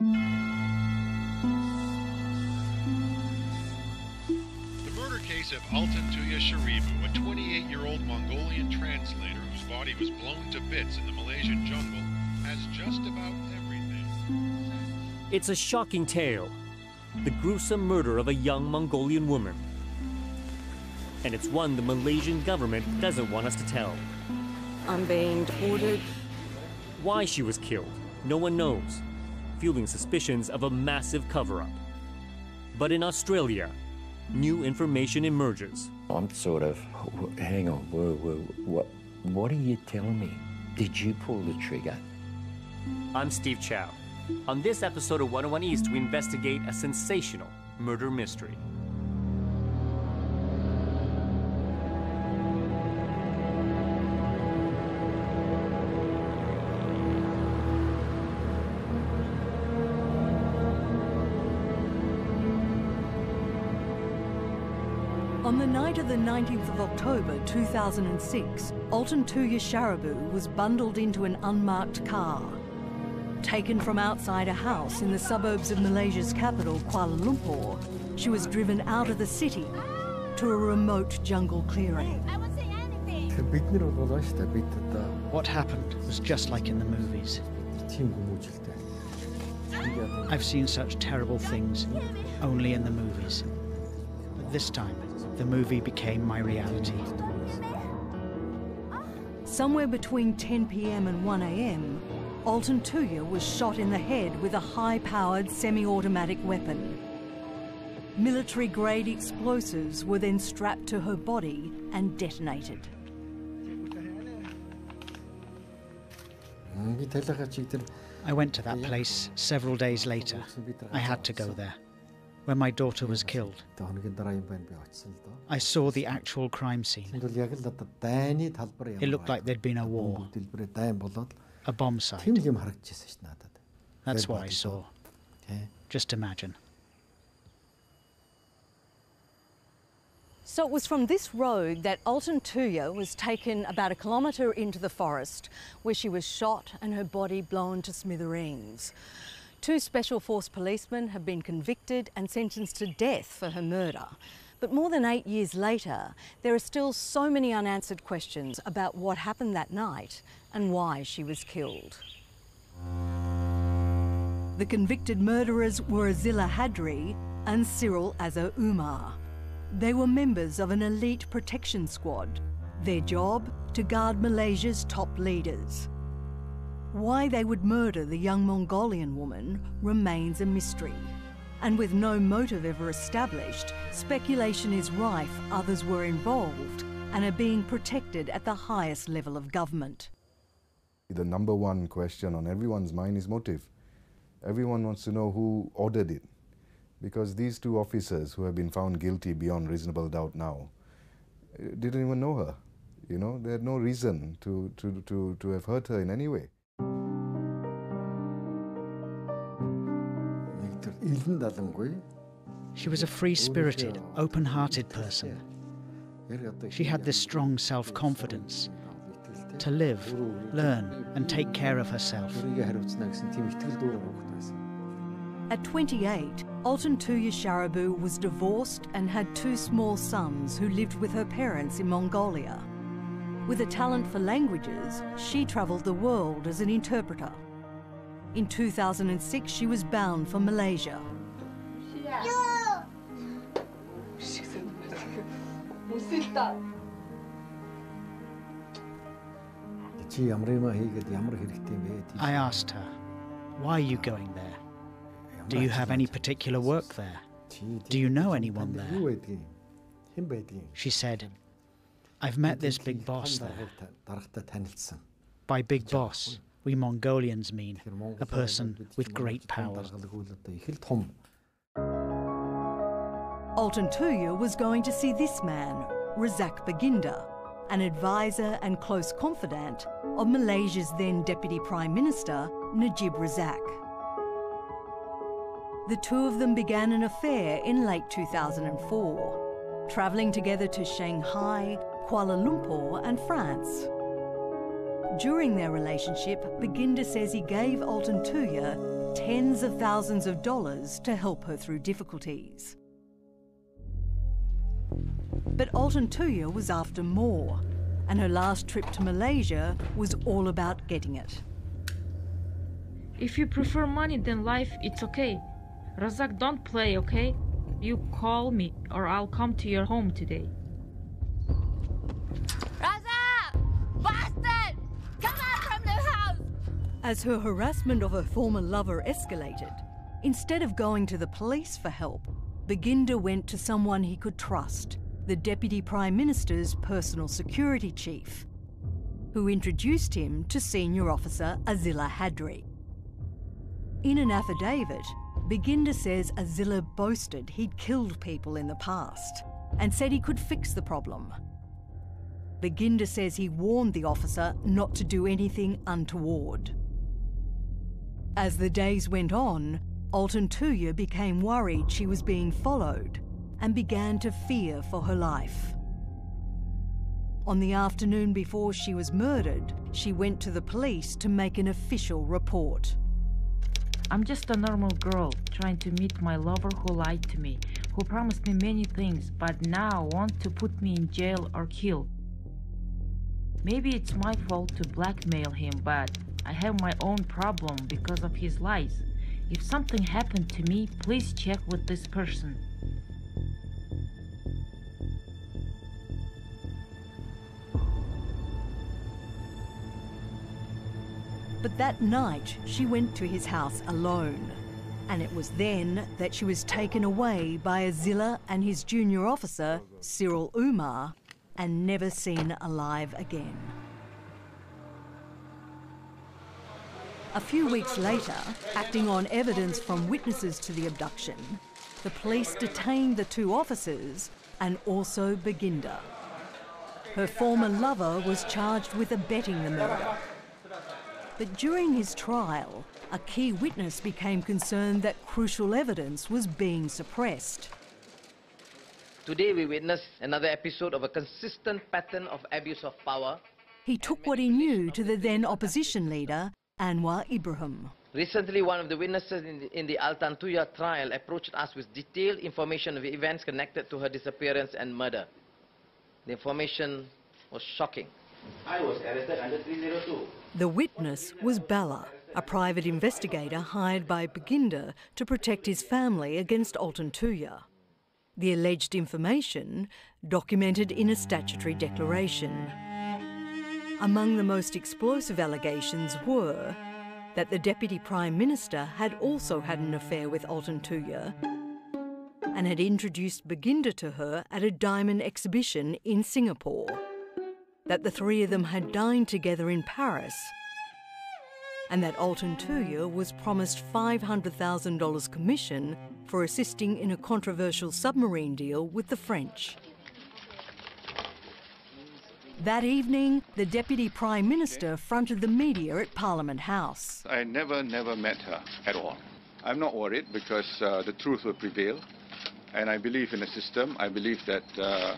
The murder case of Altantuya Sirul, a 28-year-old Mongolian translator whose body was blown to bits in the Malaysian jungle, has just about everything. It's a shocking tale. The gruesome murder of a young Mongolian woman. And it's one the Malaysian government doesn't want us to tell. I'm being deported. Why she was killed, no one knows, fueling suspicions of a massive cover-up. But in Australia, new information emerges. I'm sort of, hang on, what are you telling me? Did you pull the trigger? I'm Steve Chow. On this episode of 101 East, we investigate a sensational murder mystery. On the night of the 19th of October 2006, Altantuya Sirul was bundled into an unmarked car. Taken from outside a house in the suburbs of Malaysia's capital, Kuala Lumpur, she was driven out of the city to a remote jungle clearing. What happened was just like in the movies. I've seen such terrible things only in the movies. But this time, the movie became my reality. Somewhere between 10 p.m. and 1 a.m., Altantuya was shot in the head with a high-powered semi-automatic weapon. Military-grade explosives were then strapped to her body and detonated. I went to that place several days later. I had to go there, where my daughter was killed. I saw the actual crime scene. It looked like there'd been a war, a bomb site. That's what I saw. Just imagine. So it was from this road that Altantuya was taken about a kilometre into the forest, where she was shot and her body blown to smithereens. 2 Special Force policemen have been convicted and sentenced to death for her murder. But more than 8 years later, there are still so many unanswered questions about what happened that night and why she was killed. The convicted murderers were Azila Hadri and Sirul Azza Umar. They were members of an elite protection squad. Their job, to guard Malaysia's top leaders. Why they would murder the young Mongolian woman remains a mystery. And with no motive ever established, speculation is rife others were involved and are being protected at the highest level of government. The number one question on everyone's mind is motive. Everyone wants to know who ordered it. Because these 2 officers who have been found guilty beyond reasonable doubt now didn't even know her. You know, they had no reason to have hurt her in any way. She was a free-spirited, open-hearted person. She had this strong self-confidence to live, learn, and take care of herself. At 28, Altantuya Sirul was divorced and had 2 small sons who lived with her parents in Mongolia. With a talent for languages, she travelled the world as an interpreter. In 2006, she was bound for Malaysia. I asked her, why are you going there? Do you have any particular work there? Do you know anyone there? She said, I've met this big boss there. By big boss, we Mongolians mean a person with great power. Altantuya was going to see this man, Razak Baginda, an advisor and close confidant of Malaysia's then Deputy Prime Minister, Najib Razak. The 2 of them began an affair in late 2004, travelling together to Shanghai, Kuala Lumpur and France. During their relationship, Baginda says he gave Altantuya tens of thousands of dollars to help her through difficulties. But Altantuya was after more, and her last trip to Malaysia was all about getting it. If you prefer money than life, it's okay. Razak, don't play, okay? You call me or I'll come to your home today. Razak! Bastard! Come out from the house! As her harassment of her former lover escalated, instead of going to the police for help, Baginda went to someone he could trust, the Deputy Prime Minister's personal security chief, who introduced him to Senior Officer Azila Hadri. In an affidavit, Baginda says Azila boasted he'd killed people in the past and said he could fix the problem. Baginda says he warned the officer not to do anything untoward. As the days went on, Altantuya became worried she was being followed and began to fear for her life. On the afternoon before she was murdered, she went to the police to make an official report. I'm just a normal girl trying to meet my lover who lied to me, who promised me many things, but now wants to put me in jail or kill. Maybe it's my fault to blackmail him, but I have my own problem because of his lies. If something happened to me, please check with this person. But that night, she went to his house alone. And it was then that she was taken away by Azila and his junior officer, Sirul Umar, and never seen alive again. A few weeks later, acting on evidence from witnesses to the abduction, the police detained the two officers and also Baginda. Her former lover was charged with abetting the murder. But during his trial, a key witness became concerned that crucial evidence was being suppressed. Today we witness another episode of a consistent pattern of abuse of power. He took what he knew to the then opposition leader, Anwar Ibrahim. Recently, one of the witnesses in the Altantuya trial approached us with detailed information of events connected to her disappearance and murder. The information was shocking. I was arrested under 302. The witness was Bala, a private investigator hired by Baginda to protect his family against Altantuya. The alleged information documented in a statutory declaration. Among the most explosive allegations were that the Deputy Prime Minister had also had an affair with Altantuya and had introduced Baginda to her at a diamond exhibition in Singapore, that the three of them had dined together in Paris, and that Altantuya was promised $500,000 commission for assisting in a controversial submarine deal with the French. That evening, the Deputy Prime Minister fronted the media at Parliament House. I never met her at all. I'm not worried because the truth will prevail, and I believe in the system. I believe that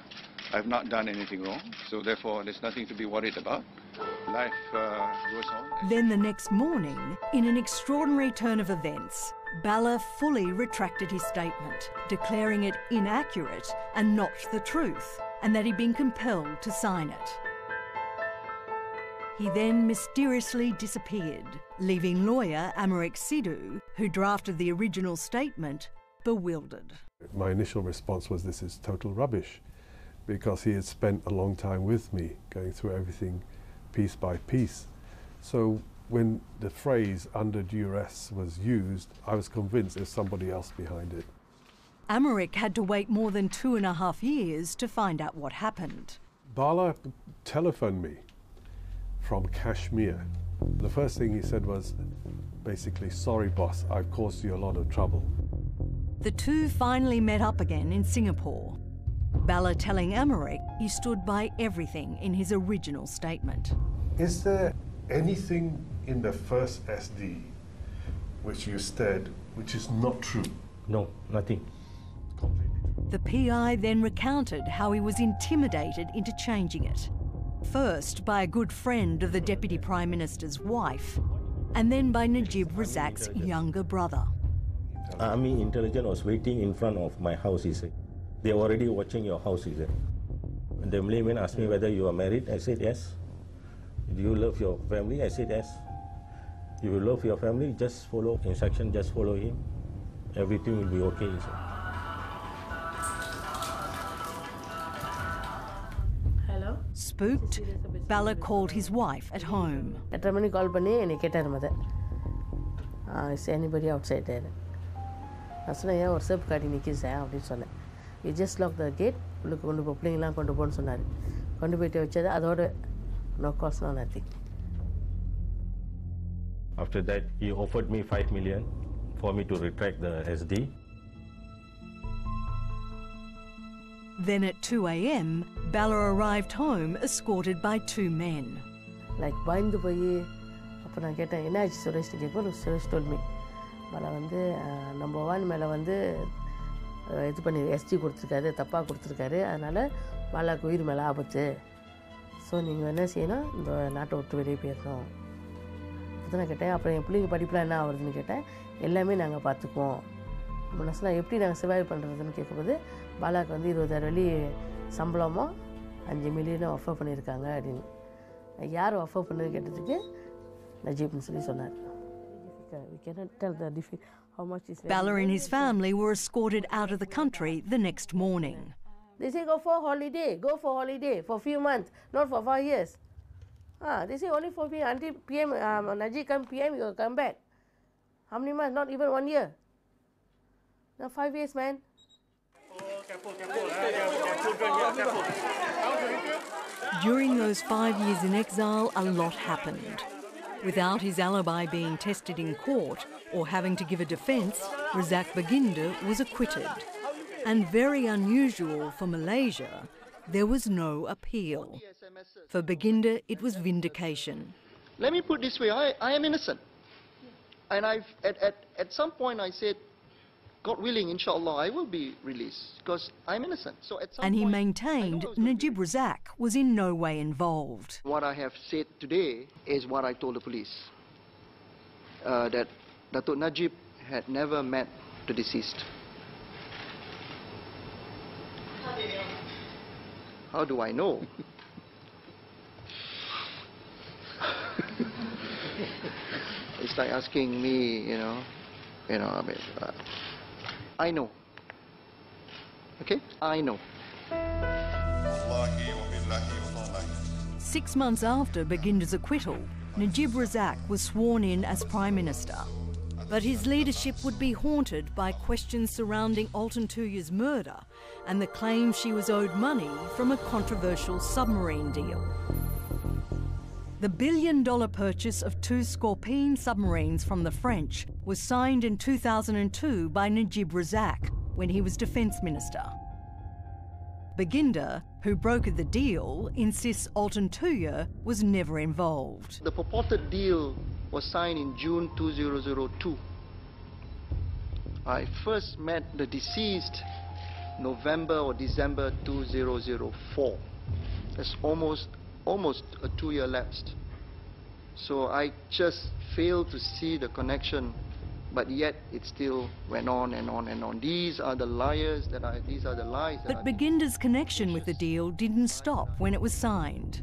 I've not done anything wrong, so therefore there's nothing to be worried about. Life goes on. Then the next morning, in an extraordinary turn of events, Bala fully retracted his statement, declaring it inaccurate and not the truth, and that he'd been compelled to sign it. He then mysteriously disappeared, leaving lawyer Amarik Sidhu, who drafted the original statement, bewildered. My initial response was, this is total rubbish, because he had spent a long time with me, going through everything piece by piece. So when the phrase under duress was used, I was convinced there's somebody else behind it. Amarik had to wait more than 2.5 years to find out what happened. Bala telephoned me from Kashmir. The first thing he said was basically, sorry boss, I've caused you a lot of trouble. The two finally met up again in Singapore, Bala telling Amarik he stood by everything in his original statement. Is there anything in the first SD which you said which is not true? No, nothing. The PI then recounted how he was intimidated into changing it. First by a good friend of the Deputy Prime Minister's wife, and then by Najib Razak's younger brother. Army intelligence was waiting in front of my house, he said. They were already watching your house, he said. And the Malay man asked me whether you are married. I said yes. Do you love your family? I said yes. If you love your family, just follow instruction, just follow him. Everything will be okay, he said. Hello? Spooked, Bala called his wife at home. At the call pani and get her mother. Is anybody outside there? That's why I was up cutting Nikki's out. You just lock the gate, look on the playing lamp on the bones on that. Contribute to each other, no cost, no nothing. After that, he offered me 5 million for me to retract the SD. Then at 2 a.m, Bala arrived home escorted by 2 men. Like bind the boy, upon I get an edge, so Suresh told me. Bala number one, Melavande. இது பண்ணி ST கொடுத்துருக்காரு தப்பாக கொடுத்துருக்காரு அதனால் பாலாக்கு உயிர் மேலே ஆபத்து so நீங்கள் என்ன செய்யணும் இந்த நாட்டை விட்டு வெளியே போயிடணும் அப்போ நான் கேட்டேன் அப்புறம் என் பிள்ளைங்க படிப்புலாம் என்ன ஆகுதுன்னு கேட்டேன் எல்லாமே நாங்கள் பார்த்துக்குவோம் மனசுலாம் எப்படி நாங்கள் சர்வைவ் பண்ணுறதுன்னு கேட்கும்போது பாலாக்கு 20,000 வெளி சம்பளமோ 5 மில்லியனும் ஆஃபர் பண்ணியிருக்காங்க அப்படின்னு யார் ஆஃபர் பண்ணது கேட்டதுக்கு நஜீப்னு சொல்லி சொன்னார். We cannot tell the how much is. Bala and his family were escorted out of the country the next morning. They say go for holiday for a few months, not for 5 years. They say only for me until PM Najib come PM you will come back. How many months? Not even 1 year. Now 5 years, man. During those 5 years in exile, a lot happened. Without his alibi being tested in court or having to give a defence, Razak Baginda was acquitted. And very unusual for Malaysia, there was no appeal. For Baginda, it was vindication. Let me put it this way, I am innocent. And at some point I said, God willing, inshallah, I will be released because I'm innocent. So at some and he point, maintained Najib Razak was in no way involved. What I have said today is what I told the police. That Datuk Najib had never met the deceased. How do I know? It's like asking me, I mean, I know. Okay? I know. 6 months after Baginda's acquittal, Najib Razak was sworn in as Prime Minister. But his leadership would be haunted by questions surrounding Altantuya's murder and the claim she was owed money from a controversial submarine deal. The billion-dollar purchase of 2 Scorpene submarines from the French was signed in 2002 by Najib Razak when he was Defence Minister. Baginda, who brokered the deal, insists Altantuya was never involved. The purported deal was signed in June 2002. I first met the deceased November or December 2004. That's almost a 2-year lapsed. So I just failed to see the connection, but yet it still went on and on and on. These are the lies. But Baginda's connection with the deal didn't stop when it was signed.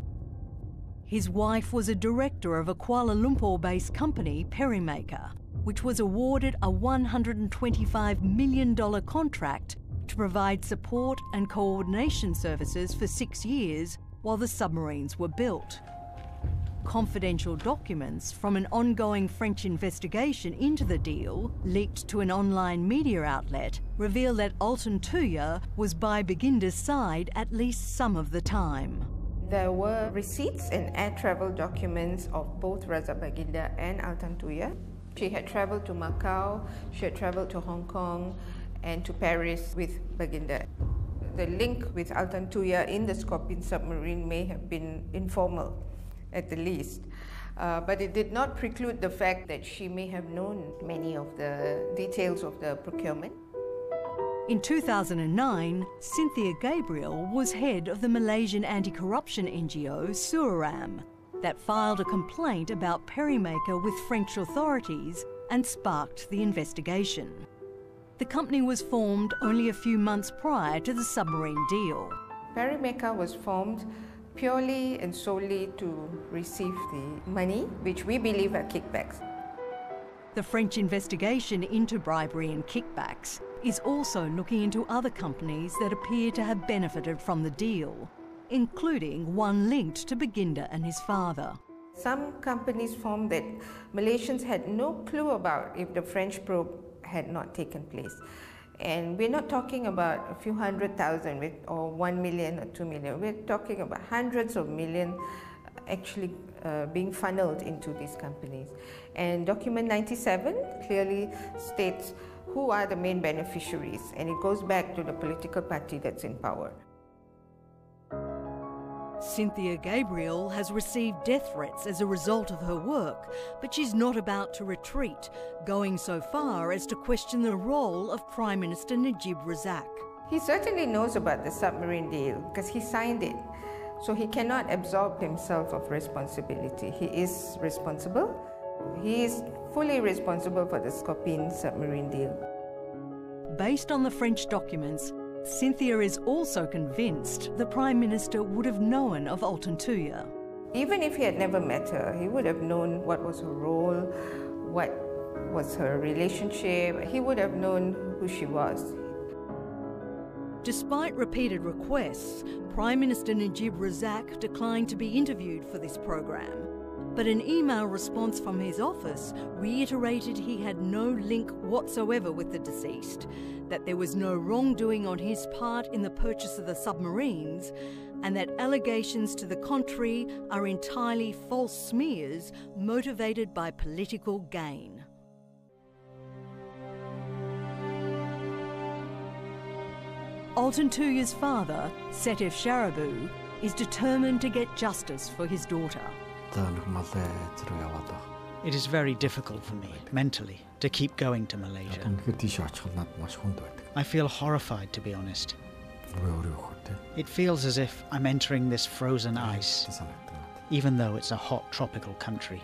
His wife was a director of a Kuala Lumpur-based company, Perimaker, which was awarded a $125 million contract to provide support and coordination services for 6 years while the submarines were built. Confidential documents from an ongoing French investigation into the deal, leaked to an online media outlet, reveal that Altantuya was by Baginda's side at least some of the time. There were receipts and air travel documents of both Razak Baginda and Altantuya. She had travelled to Macau, she had travelled to Hong Kong and to Paris with Baginda. The link with Altantuya in the Scorpene submarine may have been informal, at the least. But it did not preclude the fact that she may have known many of the details of the procurement. In 2009, Cynthia Gabriel was head of the Malaysian anti-corruption NGO Suram. that filed a complaint about Perimaker with French authorities and sparked the investigation. The company was formed only a few months prior to the submarine deal. Perimaker was formed purely and solely to receive the money, which we believe are kickbacks. The French investigation into bribery and kickbacks is also looking into other companies that appear to have benefited from the deal, including one linked to Baginda and his father. Some companies formed that Malaysians had no clue about if the French probe had not taken place. And we're not talking about a few 100,000 or 1 million or 2 million. We're talking about hundreds of millions actually being funneled into these companies. And document 97 clearly states who are the main beneficiaries, and it goes back to the political party that's in power. Cynthia Gabriel has received death threats as a result of her work, but she's not about to retreat, going so far as to question the role of Prime Minister Najib Razak. He certainly knows about the submarine deal because he signed it, so he cannot absolve himself of responsibility. He is responsible. He is fully responsible for the Skopin submarine deal. Based on the French documents, Cynthia is also convinced the Prime Minister would have known of Altantuya. Even if he had never met her, he would have known what was her role, what was her relationship. He would have known who she was. Despite repeated requests, Prime Minister Najib Razak declined to be interviewed for this program. But an email response from his office reiterated he had no link whatsoever with the deceased, that there was no wrongdoing on his part in the purchase of the submarines, and that allegations to the contrary are entirely false smears motivated by political gain. Altantuya's father, Setef Sharabu, is determined to get justice for his daughter. It is very difficult for me, mentally, to keep going to Malaysia. I feel horrified, to be honest. It feels as if I'm entering this frozen ice, even though it's a hot tropical country.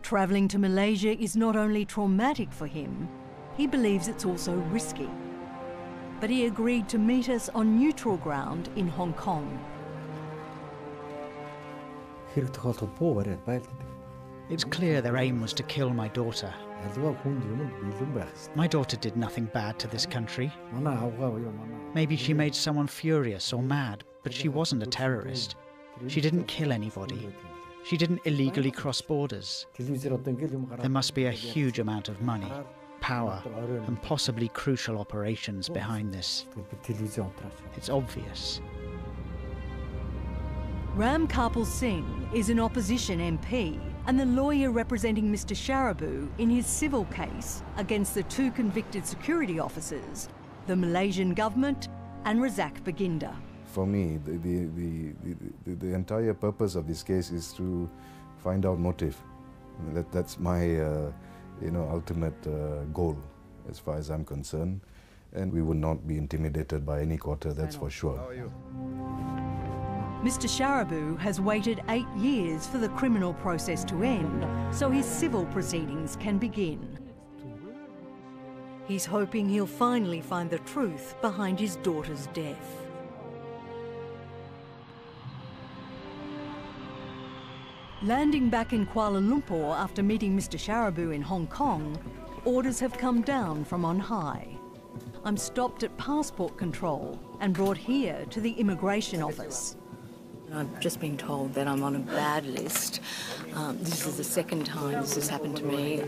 Travelling to Malaysia is not only traumatic for him, he believes it's also risky. But he agreed to meet us on neutral ground in Hong Kong. It's clear their aim was to kill my daughter. My daughter did nothing bad to this country. Maybe she made someone furious or mad, but she wasn't a terrorist. She didn't kill anybody. She didn't illegally cross borders. There must be a huge amount of money, power, and possibly crucial operations behind this. It's obvious. Ram Karpal Singh is an opposition MP and the lawyer representing Mr. Sharabu in his civil case against the two convicted security officers, the Malaysian government and Razak Baginda. For me, the entire purpose of this case is to find out motive. That's my ultimate goal as far as I'm concerned. And we would not be intimidated by any quarter, that's for sure. How are you? Mr. Sharabu has waited 8 years for the criminal process to end so his civil proceedings can begin. He's hoping he'll finally find the truth behind his daughter's death. Landing back in Kuala Lumpur after meeting Mr. Sharabu in Hong Kong, orders have come down from on high. I'm stopped at passport control and brought here to the immigration office. I've just been told that I'm on a bad list. This is the second time this has happened to me.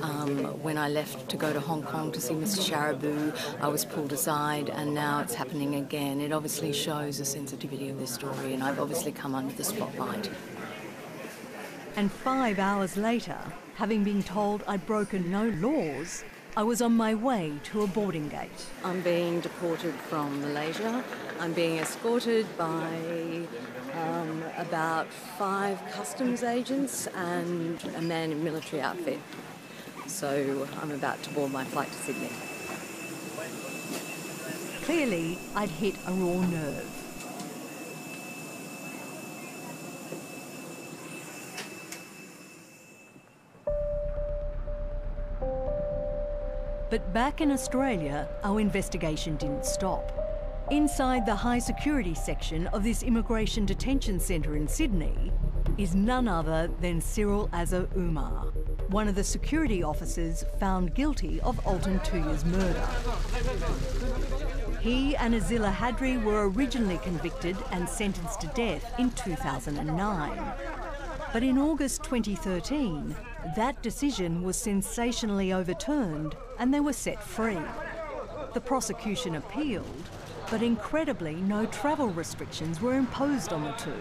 When I left to go to Hong Kong to see Mr. Sharabu, I was pulled aside, and now it's happening again. It obviously shows the sensitivity of this story, and I've obviously come under the spotlight. And 5 hours later, having been told I'd broken no laws, I was on my way to a boarding gate. I'm being deported from Malaysia. I'm being escorted by about 5 customs agents and a man in military outfit. So I'm about to board my flight to Sydney. Clearly, I'd hit a raw nerve. But back in Australia, our investigation didn't stop. Inside the high security section of this immigration detention centre in Sydney is none other than Sirul Azza Umar, one of the security officers found guilty of Altantuya's murder. He and Azila Hadri were originally convicted and sentenced to death in 2009. But in August 2013, that decision was sensationally overturned and they were set free. The prosecution appealed, but incredibly no travel restrictions were imposed on the two.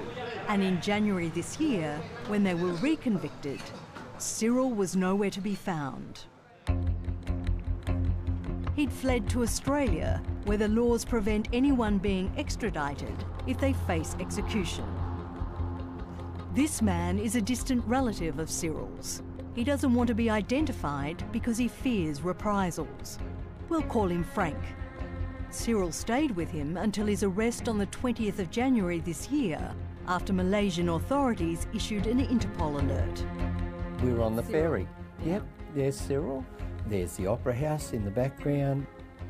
And in January this year, when they were reconvicted, Sirul was nowhere to be found. He'd fled to Australia, where the laws prevent anyone being extradited if they face execution. This man is a distant relative of Sirul's. He doesn't want to be identified because he fears reprisals. We'll call him Frank. Sirul stayed with him until his arrest on the 20th of January this year, after Malaysian authorities issued an Interpol alert. We were on the ferry. Yep, there's Sirul. There's the Opera House in the background.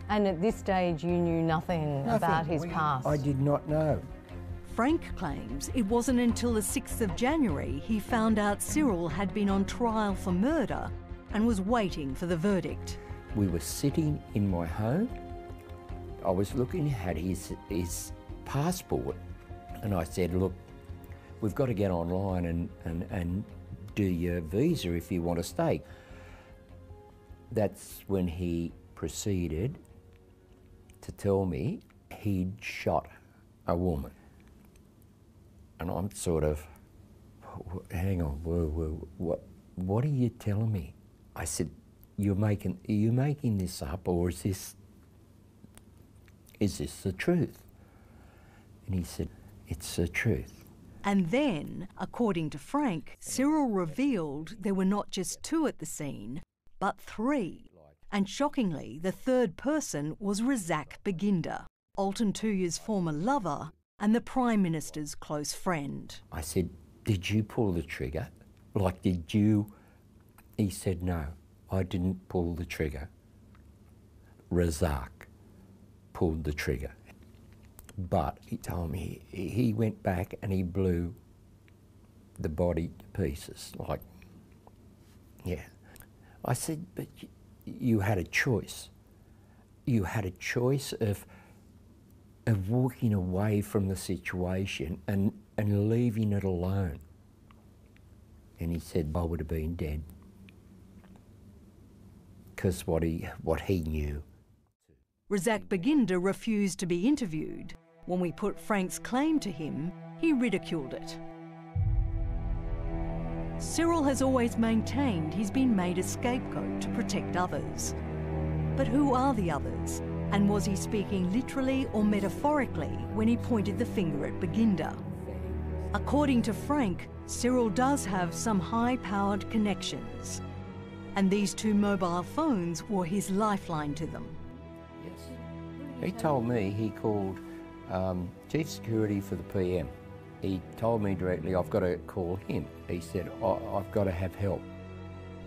And at this stage, you knew nothing about his past? I did not know. Frank claims it wasn't until the 6th of January he found out Sirul had been on trial for murder and was waiting for the verdict. We were sitting in my home. I was looking at his passport and I said, look, we've got to get online and do your visa if you want to stay. That's when he proceeded to tell me he'd shot a woman. And I'm sort of, hang on, what are you telling me? I said, are you making this up, or is this the truth? And he said, it's the truth. And then, according to Frank, Sirul revealed there were not just two at the scene, but three. And shockingly, the third person was Razak Baginda, Altantuya's former lover and the Prime Minister's close friend. I said, did you pull the trigger? Like, did you? He said, no, I didn't pull the trigger. Razak pulled the trigger. But he told me he went back and he blew the body to pieces. Like, yeah. I said, but you had a choice. You had a choice of walking away from the situation and leaving it alone. And he said, I would have been dead. Because what he knew. Razak Baginda refused to be interviewed. When we put Frank's claim to him, he ridiculed it. Sirul has always maintained he's been made a scapegoat to protect others. But who are the others? And was he speaking literally or metaphorically when he pointed the finger at Baginda? According to Frank, Sirul does have some high-powered connections. And these two mobile phones were his lifeline to them. Yes. He told me he called Chief Security for the PM. He told me directly, I've got to call him. He said, I've got to have help.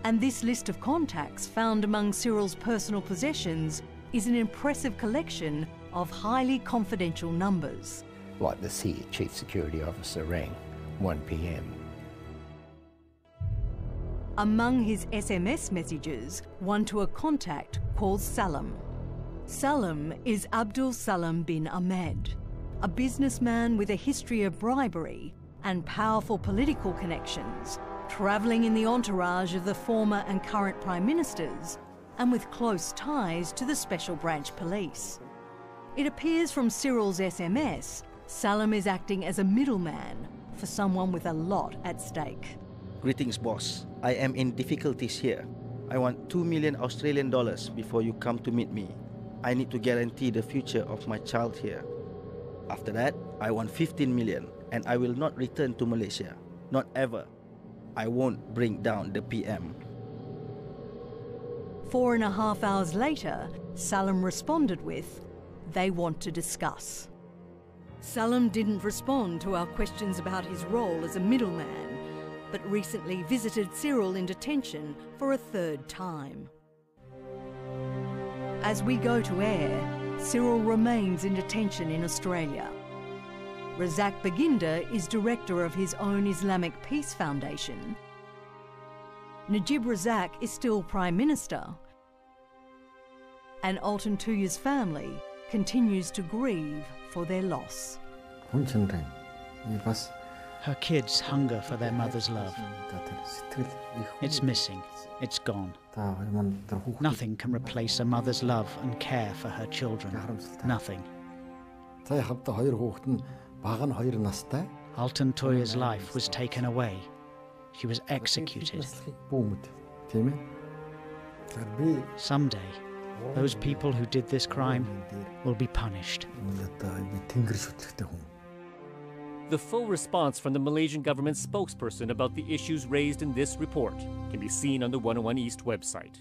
And this list of contacts found among Sirul's personal possessions is an impressive collection of highly confidential numbers. Like this here, Chief Security Officer rang, 1 PM. Among his SMS messages, one to a contact called Salam. Salam is Abdul Salam bin Ahmed, a businessman with a history of bribery and powerful political connections, travelling in the entourage of the former and current Prime Ministers and with close ties to the Special Branch Police. It appears from Sirul's SMS, Salam is acting as a middleman for someone with a lot at stake. Greetings, boss. I am in difficulties here. I want 2 million Australian dollars before you come to meet me. I need to guarantee the future of my child here. After that, I want 15 million and I will not return to Malaysia. Not ever. I won't bring down the PM. 4.5 hours later, Salam responded with, they want to discuss. Salam didn't respond to our questions about his role as a middleman, but recently visited Sirul in detention for a third time. As we go to air, Sirul remains in detention in Australia. Razak Baginda is director of his own Islamic Peace Foundation. Najib Razak is still Prime Minister. And Altantuya's family continues to grieve for their loss. Her kids hunger for their mother's love. It's missing. It's gone. Nothing can replace a mother's love and care for her children. Nothing. Altantuya's life was taken away. She was executed. Someday, those people who did this crime will be punished. The full response from the Malaysian government spokesperson about the issues raised in this report can be seen on the 101 East website.